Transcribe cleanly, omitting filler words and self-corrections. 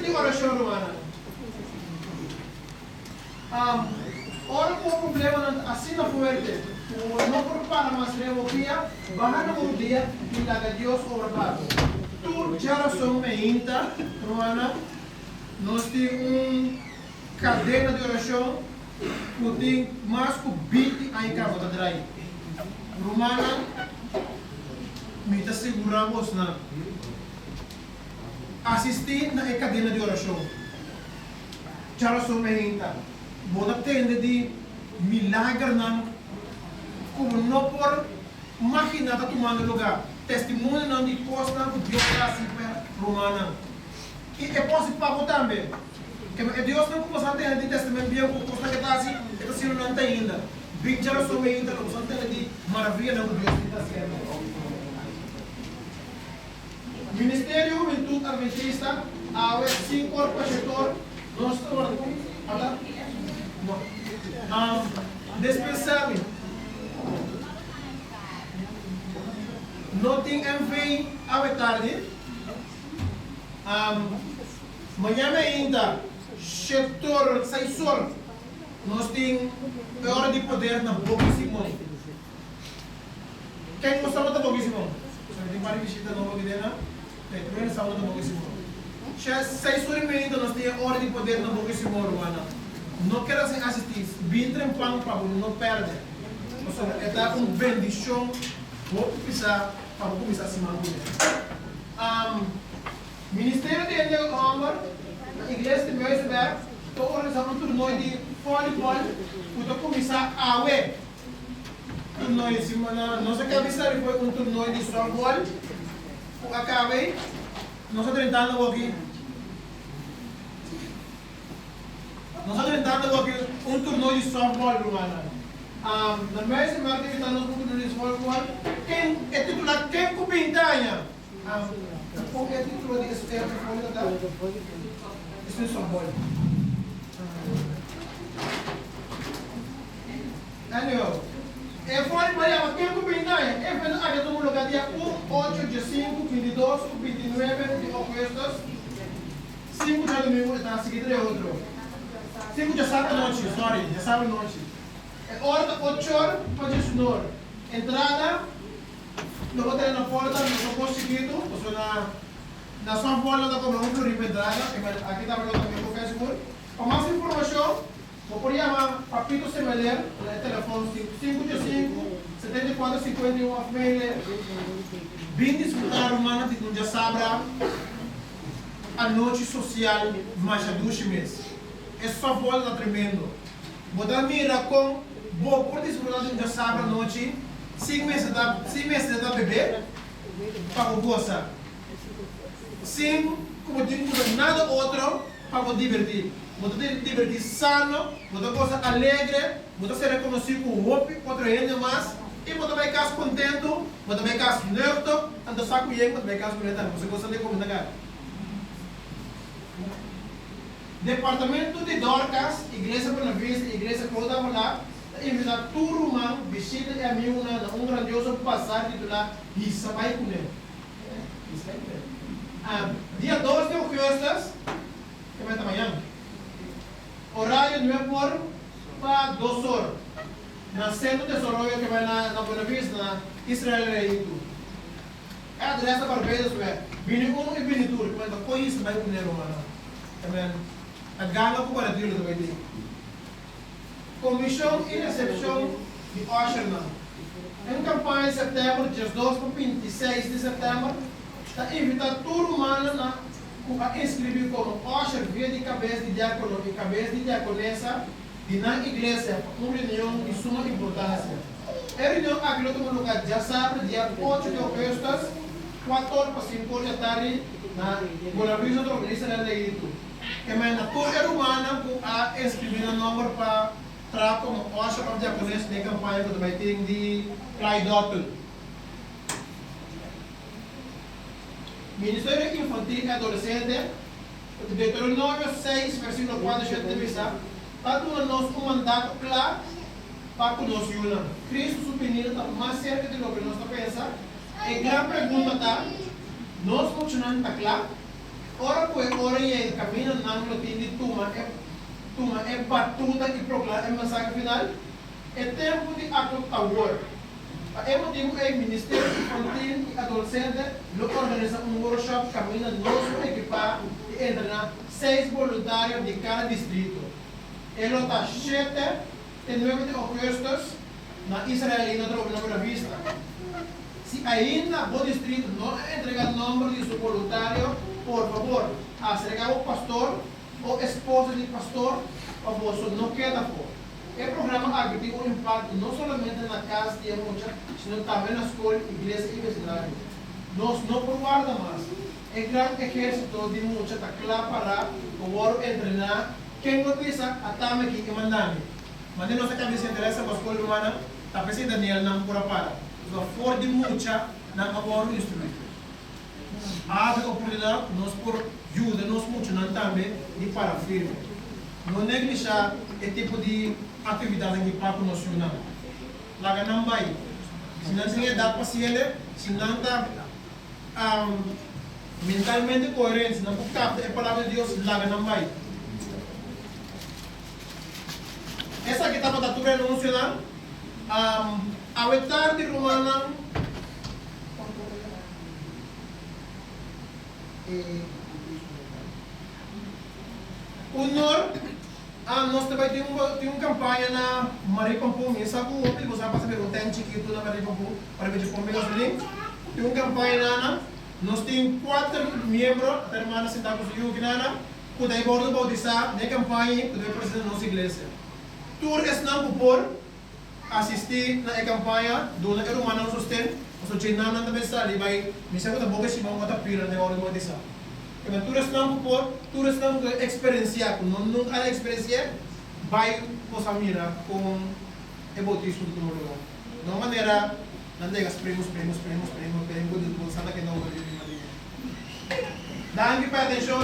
de oração romana. Ora com o problema assim na fuerte, não prepara mais revoquia, baja no dia e lá Deus ora para. Tu já somos ainda romana, nós temos cadena de oração, que tem mais que 20 em casa da drive. Romana, me asseguramos na assistir na cadena de oração. Já somos ainda. Boda tende de milagre não, como não por imaginar a tomar lugar. Testemunho não de coisa que Deus faz para romana. E é possível para você também. Que Deus não pode fazer de testemunho bem com coisa que está assim, que assim não tem ainda. Bem já sou ainda, não só tem de maravilha não que Deus está fazendo. Ministério Juventude Adventista, a 5 horas para setor, nós estamos dispensar-me. Não tem envio à tarde. Amanhã ainda, setor 6 horas, nós temos hora de poder na Boca Simão. Quem gostou da Boca Simão? Tem várias visitas nova aqui dentro. Tem primeira sala da Boca Simão. 6 horas ainda nós temos hora de poder na Boca Simão, Romana. Não quero assistir, vim trampando para não perder. É dar uma bendição, vou precisar para começar a se manter. Ministério de Angel Amor, a igreja de Meusberg, estou organizando torneio de voleibol, estou começar a ver. Torneio de semana, nossa cabeça foi torneio de softball, acabei, nós estamos tentando aqui. Nós estamos tentando aqui torneio de softball, Romana. Na minha semana que está no torneio de softball, quem é titular, quem cupintanha? Qual é o título de Esther? Isso é softball. Anyway, é fora para quem cupintanha? É para a área do lugar dia 1, 8, dia 5, 22, 29 de agosto. 5 de domingo está a seguir de outro. 5 de sábado noite, sorry, de sábado noite. É hora de 8 horas para o senhor. Entrada, não vou ter na porta, não vou seguir, ou seja, na sua porta da como um florido entrada, aqui está o também no Facebook. Para mais informação, vou chamar Papito Semeler, no telefone 585 74 51 família. Vim disputar Romana de Dunja Sabra a noite social mais a mês. É só volta tremendo. Botar mira com boa por disputar de Dunja Sabra a noite, 6 meses da bebê, para o goza. Sem, como digo, nada outro para o divertir. Botar divertir sano, botar coisa alegre, botar ser reconhecido com o outro, 4 anos mais. E você vai ficar contente, você vai ficar neutro, tanto saco e você vai ficar contente. Você gosta de comentar. Departamento de Dorcas, Igreja Buena Vista, Igreja Cloda Molar, invitar todo mundo, visita e amigo na grandioso passar titular Isa vai com ele. Dia 12 de agosto, que vai estar amanhã. Horário de 9 horas para 2 horas. Na centro de desarrollo que vai na Buena Vista, na Israel Reito. É a adressa para ver isso, Vini 1 e Vini 2, que vai estar com isso, vai com ele, mano. Também. A gala com o Brasil do Brasil. Comissão e recepção de Osherman. Em campanha de setembro, dias 2 para 26 de setembro, está invitado todo mundo a inscrever como Osher, via de cabeça de diácono e cabeça de diaconessa, e na igreja, uma reunião de suma importância. A reunião aqui no lugar já sabe, dia 8 de agosto, 4 para 5 da tarde, na Buena Vista do Organista da Leito. Que é na toda humana a escrever o número para tratar como Osher para diaconessa de campanha que vai ter de Clyde Dotton. Ministério Infantil e Adolescente, Deuteronômio 6, versículo 4 e 7 está dando um mandato claro para que nós unamos. Cristo superior está mais cerca de lo que nós pensamos. E a grande pergunta está, nós funcionamos está claro? ora poi ora e cammino non lo tindi tuma é batuta e proclama é mensagem final é tempo de ato award. É motivo é Ministério Infantil e Adolescente lo organiza workshop cammina nosso equipar e entrenar 6 voluntários de cada distrito. Ele está 7 e 9 de agosto na Israelina Trova Buena Vista. Se ainda o distrito não entrega o nome de seu voluntário, por favor, acerca o pastor ou esposa do pastor, por favor, não queda fora. O programa aqui tem um impacto não somente na casa de muitas, sino também na escola, igreja e vecindário. Nós não provamos mais. O grande exército de muitas está claro para o treinar. Quem não pisa, até aqui e mandame. Mas não se cabeça interessa para a escola humana, está pensando Daniel não por para. So for de mucha na agora instrumento. A oportunidade nós por ajuda nós muito não também de para firme. Não negligenciar esse tipo de atividade que para nacional. Lá não vai. Se não tem dá paciência, se não está mentalmente coerente, não pode captar a palavra de Deus, lá não vai. Essa aqui está para a cultura nacional. A tarde romana honor nós também tem uma campanha na Maripampum, e sabe o homem, você vai fazer um tempo chiquito na Maripampum, para ver como é assim. Tem uma campanha na nós temos 4 membros, a irmã sentada com o Yukinana, que daí bordo bautizar na campanha, que daí presidente da nossa igreja. Tour é não por assistir na campanha do na irmã não sustenta, o seu nana também está ali, vai me sabe da boca se vão botar pira na hora de bautizar. Então tour não por, tour não por experienciar, não há experiência, vai possa mirar com o bautismo do número 1. De maneira não digas primos, que não vou dizer. Dá-me para atenção.